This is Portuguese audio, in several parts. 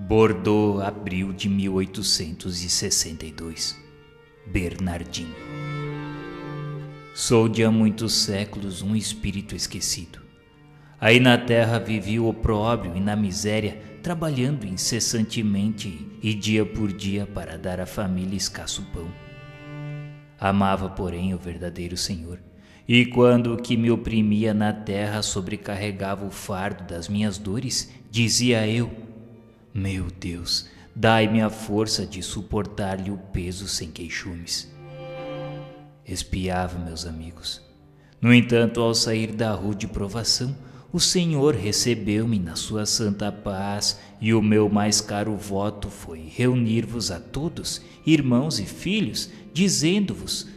Bordeaux, abril de 1862. Bernardin. Sou de há muitos séculos um espírito esquecido. Aí na terra vivi o opróbrio e na miséria, trabalhando incessantemente e dia por dia para dar à família escasso pão. Amava, porém, o verdadeiro Senhor, e quando o que me oprimia na terra sobrecarregava o fardo das minhas dores, dizia eu: meu Deus, dai-me a força de suportar-lhe o peso sem queixumes. Espiava, meus amigos. No entanto, ao sair da rude provação, o Senhor recebeu-me na sua santa paz, e o meu mais caro voto foi reunir-vos a todos, irmãos e filhos, dizendo-vos: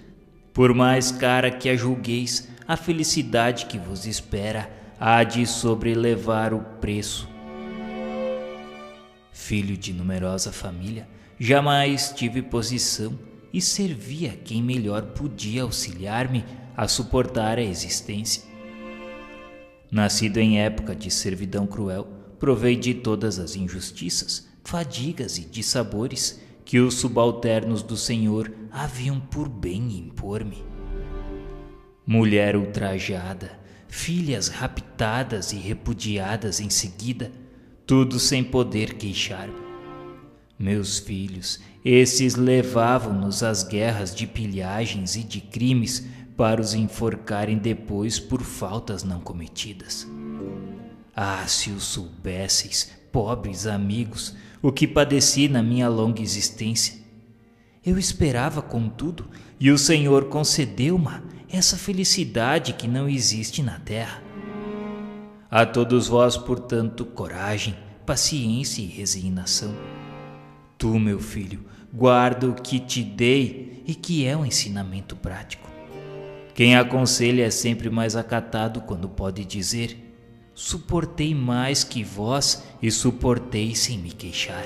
por mais cara que a julgueis, a felicidade que vos espera há de sobrelevar o preço. Filho de numerosa família, jamais tive posição e servia quem melhor podia auxiliar-me a suportar a existência. Nascido em época de servidão cruel, provei de todas as injustiças, fadigas e dissabores que os subalternos do Senhor haviam por bem impor-me. Mulher ultrajada, filhas raptadas e repudiadas em seguida, tudo sem poder queixar-me. Meus filhos, esses levavam-nos às guerras de pilhagens e de crimes para os enforcarem depois por faltas não cometidas. Ah, se o soubesseis, pobres amigos, o que padeci na minha longa existência. Eu esperava, contudo, e o Senhor concedeu-me essa felicidade que não existe na terra. A todos vós, portanto, coragem, paciência e resignação. Tu, meu filho, guarda o que te dei e que é um ensinamento prático. Quem aconselha é sempre mais acatado quando pode dizer: suportei mais que vós e suportei sem me queixar.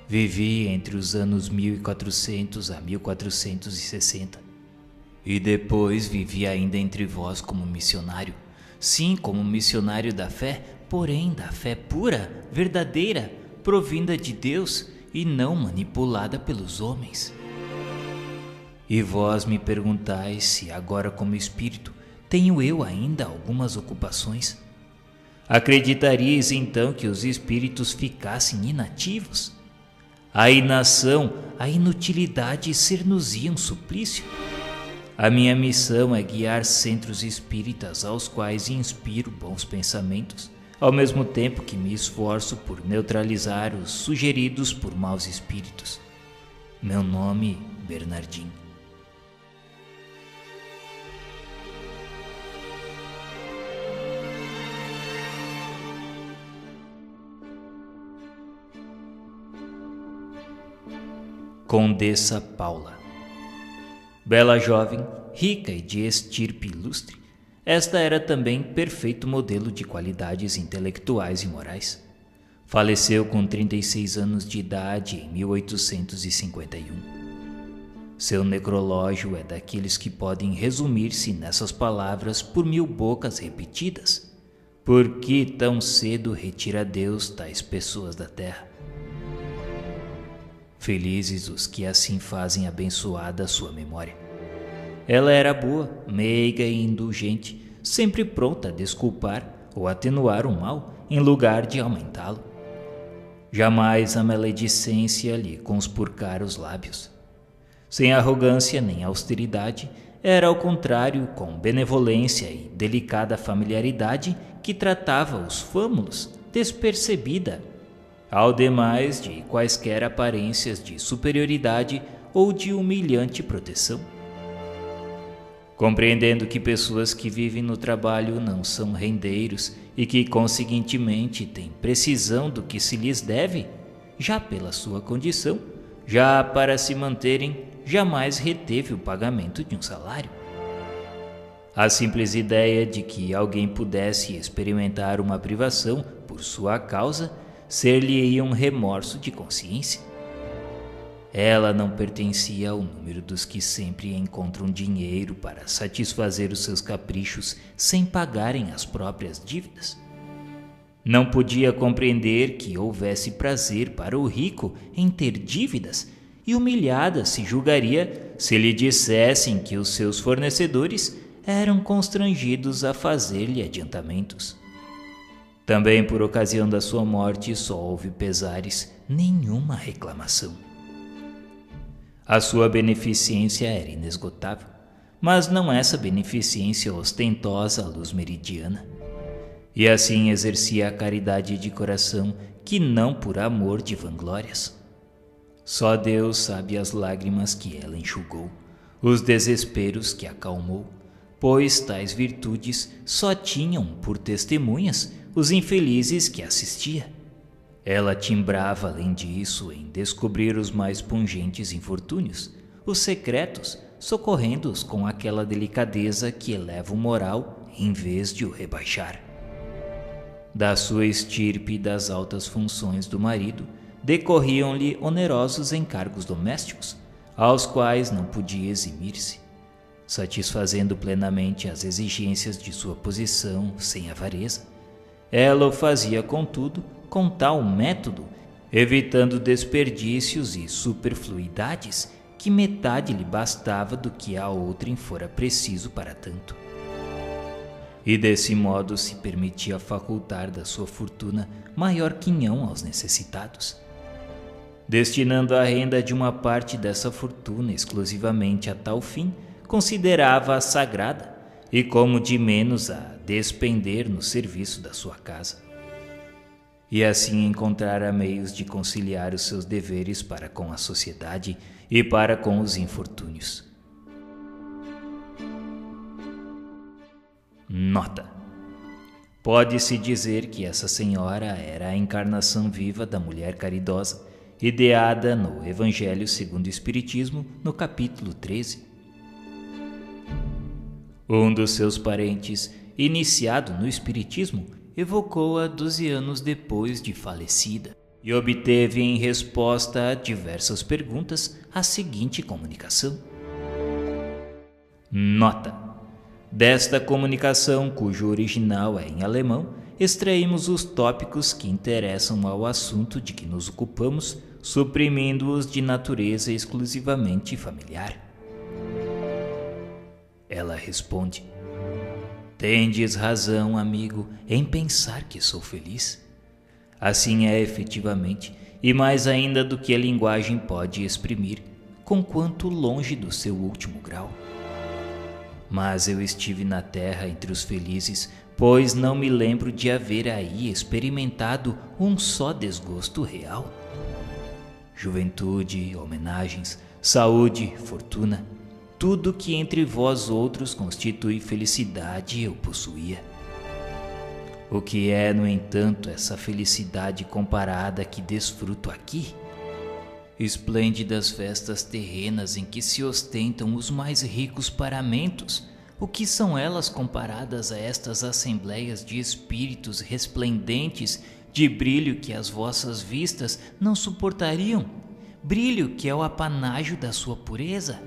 Vivi entre os anos 1400 a 1460 e depois vivi ainda entre vós como missionário. Sim, como missionário da fé, porém da fé pura, verdadeira, provinda de Deus e não manipulada pelos homens. E vós me perguntais se agora como espírito tenho eu ainda algumas ocupações. Acreditaríeis então que os espíritos ficassem inativos? A inação, a inutilidade ser-nos-ia um suplício? A minha missão é guiar centros espíritas aos quais inspiro bons pensamentos, ao mesmo tempo que me esforço por neutralizar os sugeridos por maus espíritos. Meu nome, Bernardin. Condessa Paula. Bela jovem, rica e de estirpe ilustre, esta era também perfeito modelo de qualidades intelectuais e morais. Faleceu com 36 anos de idade em 1851. Seu necrológio é daqueles que podem resumir-se nessas palavras por 1000 bocas repetidas: por que tão cedo retira Deus tais pessoas da terra? Felizes os que assim fazem abençoada a sua memória. Ela era boa, meiga e indulgente, sempre pronta a desculpar ou atenuar o mal em lugar de aumentá-lo. Jamais a maledicência lhe conspurcara os lábios. Sem arrogância nem austeridade, era ao contrário com benevolência e delicada familiaridade que tratava os fâmulos, despercebida, ao demais de quaisquer aparências de superioridade ou de humilhante proteção. Compreendendo que pessoas que vivem no trabalho não são rendeiros e que, conseguintemente, têm precisão do que se lhes deve, já pela sua condição, já para se manterem, jamais reteve o pagamento de um salário. A simples ideia de que alguém pudesse experimentar uma privação por sua causa ser-lhe-ia um remorso de consciência. Ela não pertencia ao número dos que sempre encontram dinheiro para satisfazer os seus caprichos sem pagarem as próprias dívidas. Não podia compreender que houvesse prazer para o rico em ter dívidas, e humilhada se julgaria se lhe dissessem que os seus fornecedores eram constrangidos a fazer-lhe adiantamentos. Também por ocasião da sua morte só houve pesares, nenhuma reclamação. A sua beneficência era inesgotável, mas não essa beneficência ostentosa à luz meridiana. E assim exercia a caridade de coração, que não por amor de vanglórias. Só Deus sabe as lágrimas que ela enxugou, os desesperos que acalmou, pois tais virtudes só tinham por testemunhas os infelizes que assistia. Ela timbrava, além disso, em descobrir os mais pungentes infortúnios, os secretos, socorrendo-os com aquela delicadeza que eleva o moral em vez de o rebaixar. Da sua estirpe e das altas funções do marido, decorriam-lhe onerosos encargos domésticos, aos quais não podia eximir-se, satisfazendo plenamente as exigências de sua posição sem avareza. Ela o fazia, contudo, com tal método, evitando desperdícios e superfluidades, que metade lhe bastava do que a outrem fora preciso para tanto. E desse modo se permitia facultar da sua fortuna maior quinhão aos necessitados, destinando a renda de uma parte dessa fortuna exclusivamente a tal fim, considerava-a sagrada, e como de menos a despender no serviço da sua casa. E assim encontrara meios de conciliar os seus deveres para com a sociedade e para com os infortúnios. Nota: pode-se dizer que essa senhora era a encarnação viva da mulher caridosa, ideada no Evangelho segundo o Espiritismo, no capítulo 13. Um dos seus parentes, iniciado no Espiritismo, evocou-a 12 anos depois de falecida e obteve em resposta a diversas perguntas a seguinte comunicação. Nota: desta comunicação, cujo original é em alemão, extraímos os tópicos que interessam ao assunto de que nos ocupamos, suprimindo-os de natureza exclusivamente familiar. Ela responde: tendes razão, amigo, em pensar que sou feliz. Assim é efetivamente, e mais ainda do que a linguagem pode exprimir, conquanto longe do seu último grau. Mas eu estive na terra entre os felizes, pois não me lembro de haver aí experimentado um só desgosto real. Juventude, homenagens, saúde, fortuna, tudo que entre vós outros constitui felicidade eu possuía. O que é, no entanto, essa felicidade comparada que desfruto aqui? Esplêndidas festas terrenas em que se ostentam os mais ricos paramentos, o que são elas comparadas a estas assembleias de espíritos resplendentes de brilho que as vossas vistas não suportariam, brilho que é o apanágio da sua pureza?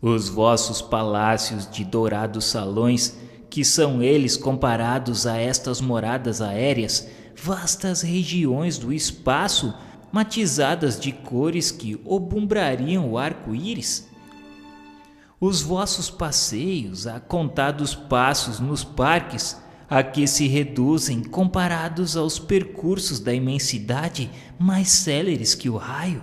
Os vossos palácios de dourados salões, que são eles comparados a estas moradas aéreas, vastas regiões do espaço, matizadas de cores que obumbrariam o arco-íris? Os vossos passeios a contados passos nos parques, a que se reduzem comparados aos percursos da imensidade mais céleres que o raio?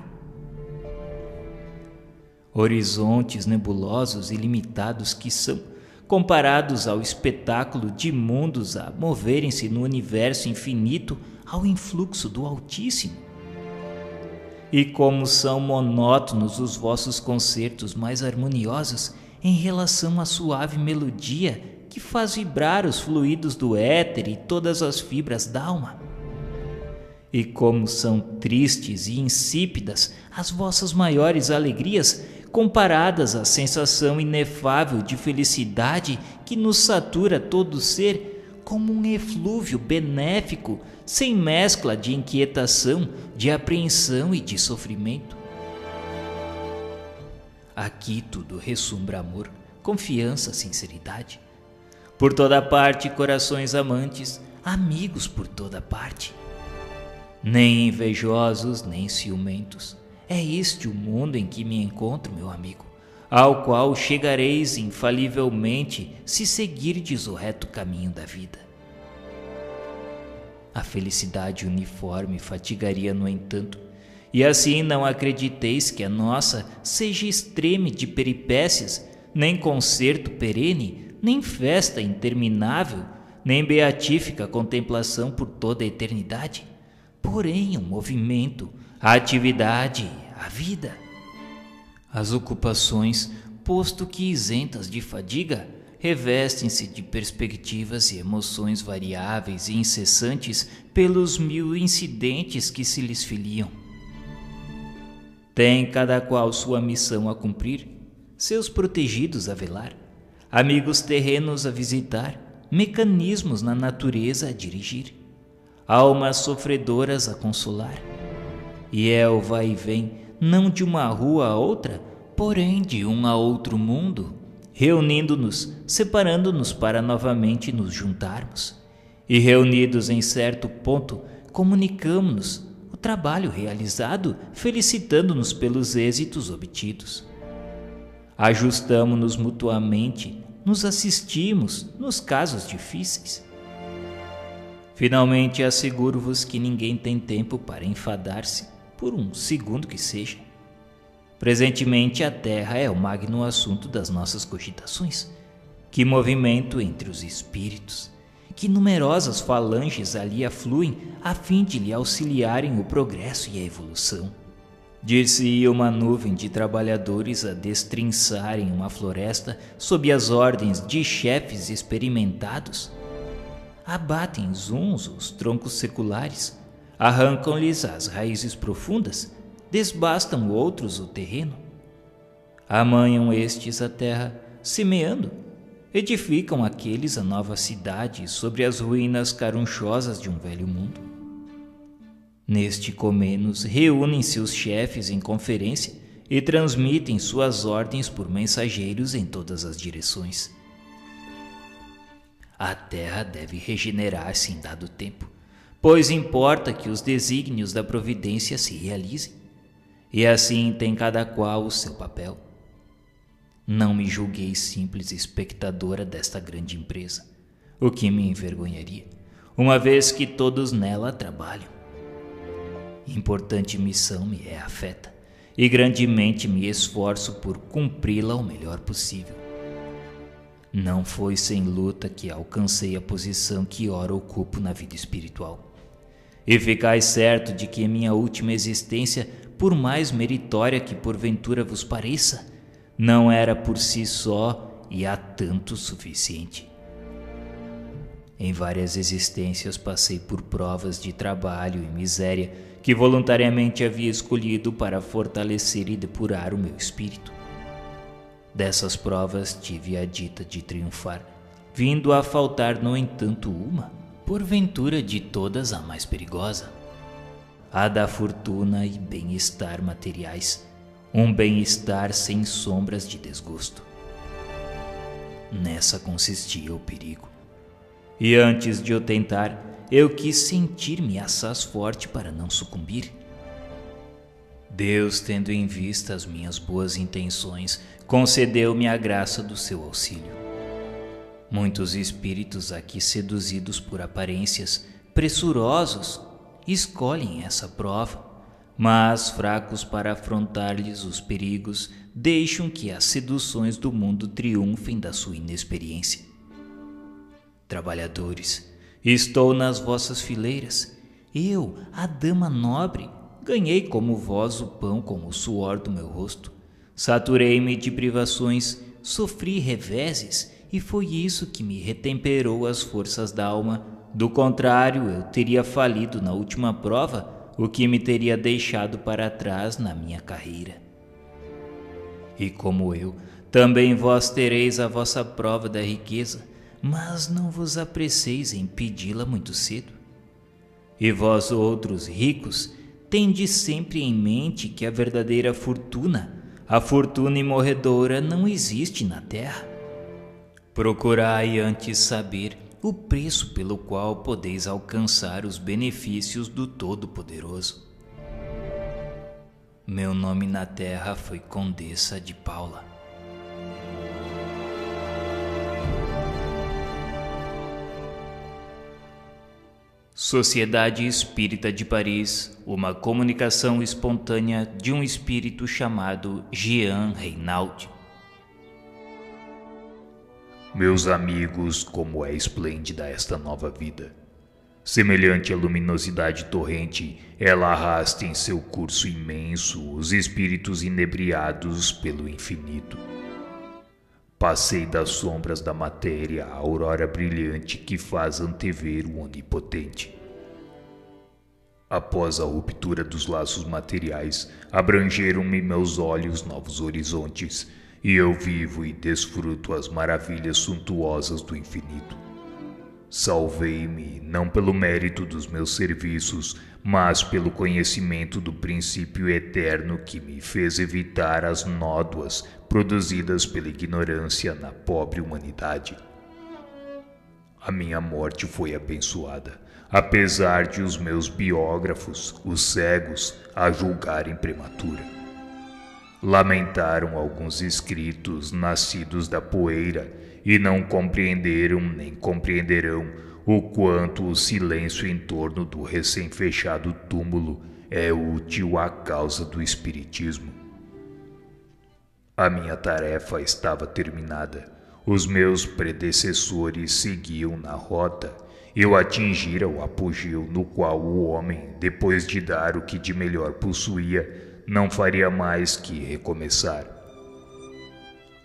Horizontes nebulosos e limitados que são, comparados ao espetáculo de mundos a moverem-se no universo infinito ao influxo do Altíssimo. E como são monótonos os vossos concertos mais harmoniosos em relação à suave melodia que faz vibrar os fluidos do éter e todas as fibras d'alma. E como são tristes e insípidas as vossas maiores alegrias, comparadas à sensação inefável de felicidade que nos satura todo o ser, como um eflúvio benéfico, sem mescla de inquietação, de apreensão e de sofrimento. Aqui tudo ressumbra amor, confiança, sinceridade. Por toda parte, corações amantes, amigos por toda parte. Nem invejosos, nem ciumentos. É este o mundo em que me encontro, meu amigo, ao qual chegareis infalivelmente se seguirdes o reto caminho da vida. A felicidade uniforme fatigaria, no entanto, e assim não acrediteis que a nossa seja extreme de peripécias, nem concerto perene, nem festa interminável, nem beatífica contemplação por toda a eternidade, porém um movimento, a atividade, a vida. As ocupações, posto que isentas de fadiga, revestem-se de perspectivas e emoções variáveis e incessantes pelos mil incidentes que se lhes filiam. Tem cada qual sua missão a cumprir, seus protegidos a velar, amigos terrenos a visitar, mecanismos na natureza a dirigir, almas sofredoras a consolar. E é o vai e vem, não de uma rua a outra, porém de um a outro mundo, reunindo-nos, separando-nos para novamente nos juntarmos. E reunidos em certo ponto, comunicamo-nos o trabalho realizado, felicitando-nos pelos êxitos obtidos. Ajustamo-nos mutuamente, nos assistimos nos casos difíceis. Finalmente asseguro-vos que ninguém tem tempo para enfadar-se, por um segundo que seja. Presentemente a terra é o magno assunto das nossas cogitações. Que movimento entre os espíritos! Que numerosas falanges ali afluem a fim de lhe auxiliarem o progresso e a evolução. Dir-se-ia uma nuvem de trabalhadores a destrinçarem uma floresta sob as ordens de chefes experimentados. Abatem uns os troncos seculares, arrancam-lhes as raízes profundas, desbastam outros o terreno. Amanham estes a terra, semeando, edificam aqueles a nova cidade sobre as ruínas carunchosas de um velho mundo. Neste comenos reúnem-se os chefes em conferência e transmitem suas ordens por mensageiros em todas as direções. A terra deve regenerar-se em dado tempo, pois importa que os desígnios da providência se realizem, e assim tem cada qual o seu papel. Não me julguei simples espectadora desta grande empresa, o que me envergonharia, uma vez que todos nela trabalham. Importante missão me é afeta, e grandemente me esforço por cumpri-la o melhor possível. Não foi sem luta que alcancei a posição que ora ocupo na vida espiritual. E ficai certo de que minha última existência, por mais meritória que porventura vos pareça, não era por si só e há tanto suficiente. Em várias existências passei por provas de trabalho e miséria que voluntariamente havia escolhido para fortalecer e depurar o meu espírito. Dessas provas tive a dita de triunfar, vindo a faltar, no entanto, uma, porventura de todas a mais perigosa, a da fortuna e bem-estar materiais, um bem-estar sem sombras de desgosto. Nessa consistia o perigo. E antes de eu tentar, eu quis sentir-me assaz forte para não sucumbir. Deus, tendo em vista as minhas boas intenções, concedeu-me a graça do seu auxílio. Muitos espíritos aqui seduzidos por aparências, pressurosos, escolhem essa prova, mas fracos para afrontar-lhes os perigos, deixam que as seduções do mundo triunfem da sua inexperiência. Trabalhadores, estou nas vossas fileiras. Eu, a dama nobre, ganhei como vós o pão com o suor do meu rosto. Saturei-me de privações, sofri reveses, e foi isso que me retemperou as forças da alma. Do contrário, eu teria falido na última prova, o que me teria deixado para trás na minha carreira. E como eu, também vós tereis a vossa prova da riqueza, mas não vos apresseis em pedi-la muito cedo. E vós outros, ricos, tendes sempre em mente que a verdadeira fortuna, a fortuna imorredora, não existe na terra. Procurai antes saber o preço pelo qual podeis alcançar os benefícios do Todo-Poderoso. Meu nome na terra foi Condessa de Paula. Sociedade Espírita de Paris, uma comunicação espontânea de um espírito chamado Jean Reynaud. Meus amigos, como é esplêndida esta nova vida! Semelhante à luminosidade torrente, ela arrasta em seu curso imenso os espíritos inebriados pelo infinito. Passei das sombras da matéria à aurora brilhante que faz antever o onipotente. Após a ruptura dos laços materiais, abrangeram-me meus olhos novos horizontes, e eu vivo e desfruto as maravilhas suntuosas do infinito. Salvei-me não pelo mérito dos meus serviços, mas pelo conhecimento do princípio eterno que me fez evitar as nódoas produzidas pela ignorância na pobre humanidade. A minha morte foi abençoada, apesar de os meus biógrafos, os cegos, a julgarem prematura. Lamentaram alguns escritos nascidos da poeira e não compreenderam nem compreenderão o quanto o silêncio em torno do recém-fechado túmulo é útil à causa do espiritismo. A minha tarefa estava terminada. Os meus predecessores seguiam na rota. Eu atingira o apogeu no qual o homem, depois de dar o que de melhor possuía, não faria mais que recomeçar.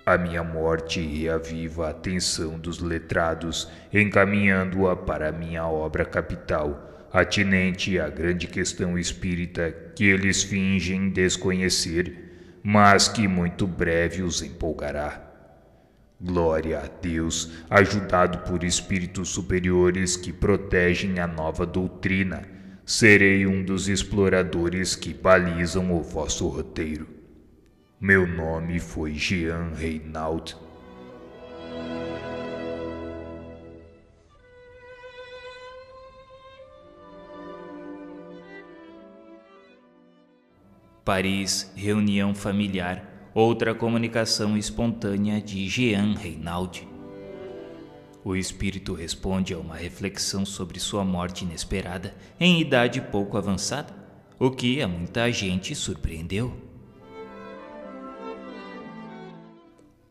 A minha morte reaviva a atenção dos letrados, encaminhando-a para a minha obra capital, atinente à grande questão espírita que eles fingem desconhecer, mas que muito breve os empolgará. Glória a Deus, ajudado por espíritos superiores que protegem a nova doutrina, serei um dos exploradores que balizam o vosso roteiro. Meu nome foi Jean Reynaud. Paris, reunião familiar, outra comunicação espontânea de Jean Reynaud. O espírito responde a uma reflexão sobre sua morte inesperada em idade pouco avançada, o que a muita gente surpreendeu.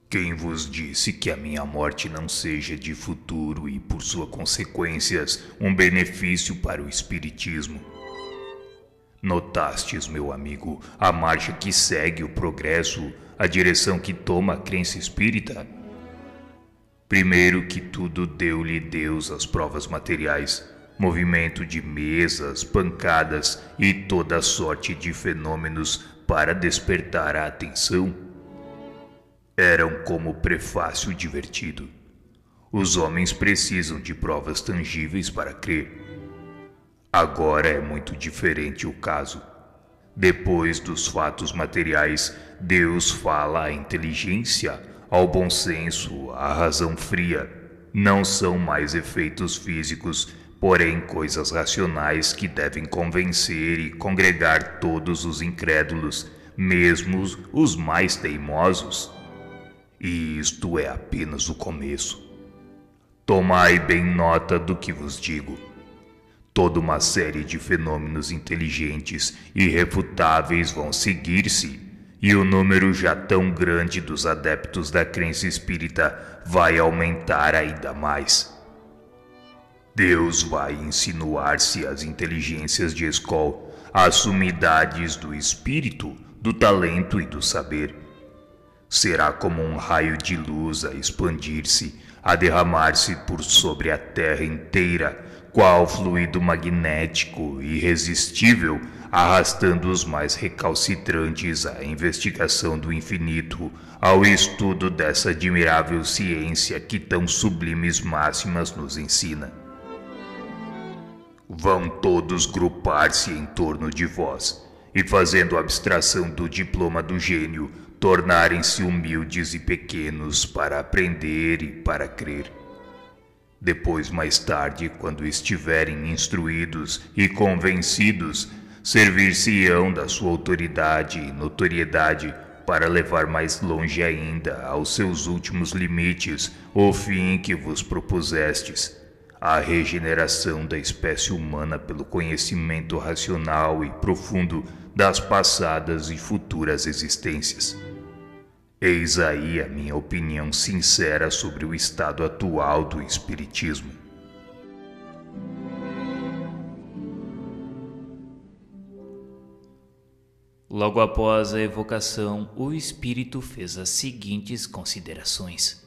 Quem vos disse que a minha morte não seja de futuro e, por suas consequências, um benefício para o espiritismo? Notastes, meu amigo, a marcha que segue o progresso, a direção que toma a crença espírita? Primeiro que tudo, deu-lhe Deus as provas materiais, movimento de mesas, pancadas e toda sorte de fenômenos para despertar a atenção. Eram como prefácio divertido. Os homens precisam de provas tangíveis para crer. Agora é muito diferente o caso. Depois dos fatos materiais, Deus fala à inteligência, ao bom senso, à razão fria. Não são mais efeitos físicos, porém coisas racionais que devem convencer e congregar todos os incrédulos, mesmo os mais teimosos. E isto é apenas o começo. Tomai bem nota do que vos digo. Toda uma série de fenômenos inteligentes e irrefutáveis vão seguir-se, e o número já tão grande dos adeptos da crença espírita vai aumentar ainda mais. Deus vai insinuar-se às inteligências de Escol, às sumidades do espírito, do talento e do saber. Será como um raio de luz a expandir-se, a derramar-se por sobre a terra inteira, qual fluido magnético irresistível, arrastando os mais recalcitrantes à investigação do infinito, ao estudo dessa admirável ciência que tão sublimes máximas nos ensina. Vão todos grupar-se em torno de vós, e fazendo abstração do diploma do gênio, tornarem-se humildes e pequenos para aprender e para crer. Depois, mais tarde, quando estiverem instruídos e convencidos, servir-se-ão da sua autoridade e notoriedade para levar mais longe ainda, aos seus últimos limites, o fim que vos propusestes, a regeneração da espécie humana pelo conhecimento racional e profundo das passadas e futuras existências. Eis aí a minha opinião sincera sobre o estado atual do espiritismo. Logo após a evocação, o espírito fez as seguintes considerações.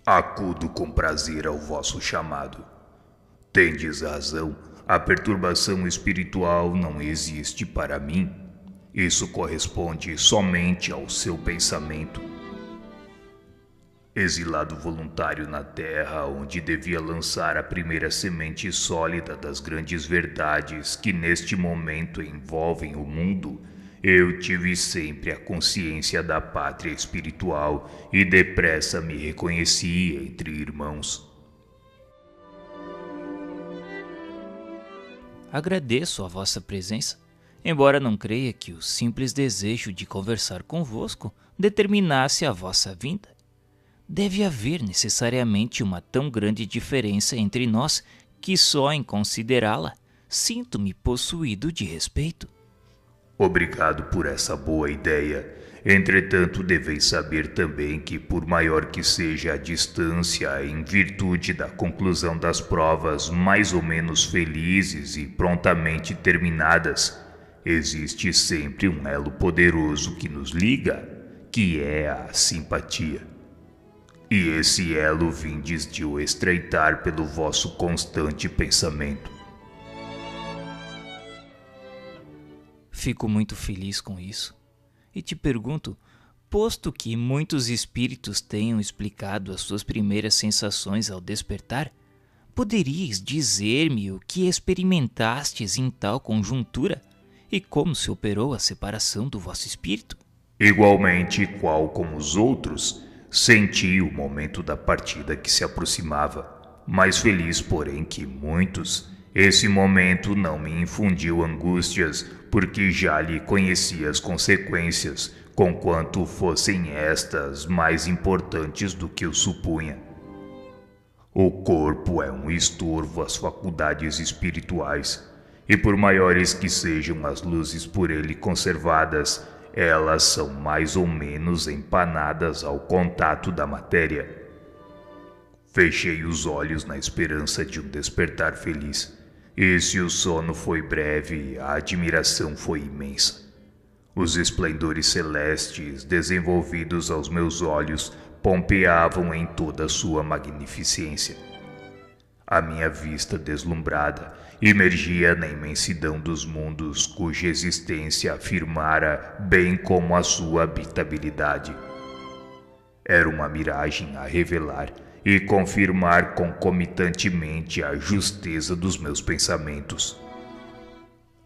Acudo com prazer ao vosso chamado. Tendes razão, a perturbação espiritual não existe para mim. Isso corresponde somente ao seu pensamento. Exilado voluntário na terra, onde devia lançar a primeira semente sólida das grandes verdades que neste momento envolvem o mundo, eu tive sempre a consciência da pátria espiritual e depressa me reconheci entre irmãos. Agradeço a vossa presença, embora não creia que o simples desejo de conversar convosco determinasse a vossa vinda. Deve haver necessariamente uma tão grande diferença entre nós que só em considerá-la sinto-me possuído de respeito. Obrigado por essa boa ideia. Entretanto, deveis saber também que, por maior que seja a distância, em virtude da conclusão das provas mais ou menos felizes e prontamente terminadas, existe sempre um elo poderoso que nos liga, que é a simpatia. E esse elo vindes de o estreitar pelo vosso constante pensamento. Fico muito feliz com isso. E te pergunto, posto que muitos espíritos tenham explicado as suas primeiras sensações ao despertar, poderias dizer-me o que experimentastes em tal conjuntura e como se operou a separação do vosso espírito? Igualmente, qual como os outros, senti o momento da partida que se aproximava. Mais feliz, porém, que muitos, esse momento não me infundiu angústias, porque já lhe conhecia as consequências, conquanto fossem estas mais importantes do que eu supunha. O corpo é um estorvo às faculdades espirituais, e por maiores que sejam as luzes por ele conservadas, elas são mais ou menos empanadas ao contato da matéria. Fechei os olhos na esperança de um despertar feliz. E se o sono foi breve, a admiração foi imensa. Os esplendores celestes, desenvolvidos aos meus olhos, pompeavam em toda a sua magnificência. A minha vista deslumbrada imergia na imensidão dos mundos cuja existência afirmara bem como a sua habitabilidade. Era uma miragem a revelar e confirmar concomitantemente a justeza dos meus pensamentos.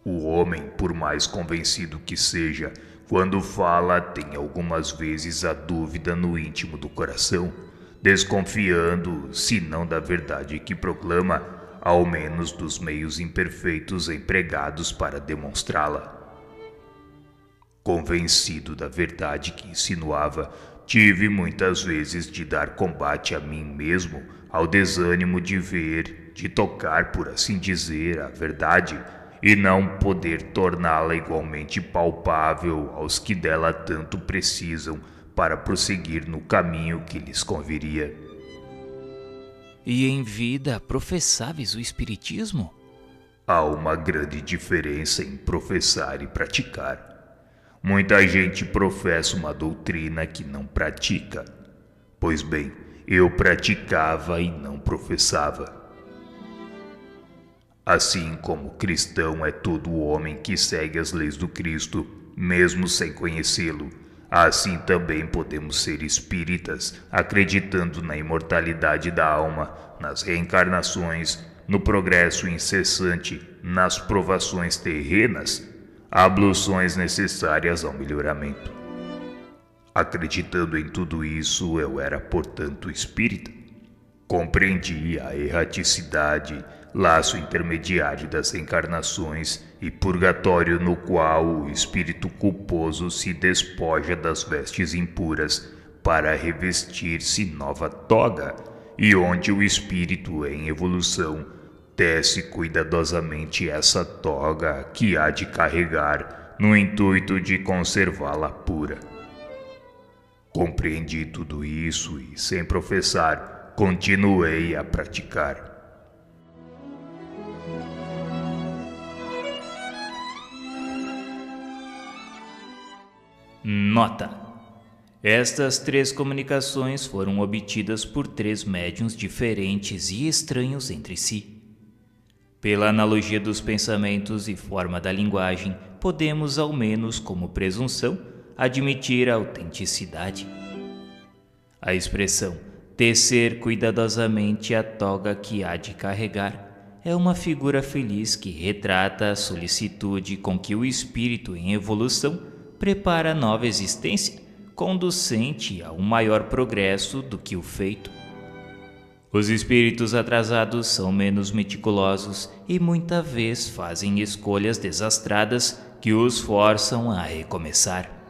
O homem, por mais convencido que seja, quando fala, tem algumas vezes a dúvida no íntimo do coração, desconfiando, se não da verdade que proclama, ao menos dos meios imperfeitos empregados para demonstrá-la. Convencido da verdade que insinuava, tive muitas vezes de dar combate a mim mesmo ao desânimo de ver, de tocar, por assim dizer, a verdade e não poder torná-la igualmente palpável aos que dela tanto precisam para prosseguir no caminho que lhes conviria. E em vida professáveis o espiritismo? Há uma grande diferença em professar e praticar. Muita gente professa uma doutrina que não pratica. Pois bem, eu praticava e não professava. Assim como cristão é todo homem que segue as leis do Cristo, mesmo sem conhecê-lo, assim também podemos ser espíritas, acreditando na imortalidade da alma, nas reencarnações, no progresso incessante, nas provações terrenas. abluções necessárias ao melhoramento. Acreditando em tudo isso, eu era, portanto, espírita. Compreendi a erraticidade, laço intermediário das encarnações e purgatório no qual o espírito culposo se despoja das vestes impuras para revestir-se nova toga, e onde o espírito em evolução tece cuidadosamente essa toga que há de carregar no intuito de conservá-la pura. Compreendi tudo isso e, sem professar, continuei a praticar. Nota: estas 3 comunicações foram obtidas por 3 médiuns diferentes e estranhos entre si. Pela analogia dos pensamentos e forma da linguagem, podemos, ao menos como presunção, admitir a autenticidade. A expressão tecer cuidadosamente a toga que há de carregar é uma figura feliz que retrata a solicitude com que o espírito em evolução prepara a nova existência, conducente a um maior progresso do que o feito. Os espíritos atrasados são menos meticulosos e muita vez fazem escolhas desastradas que os forçam a recomeçar.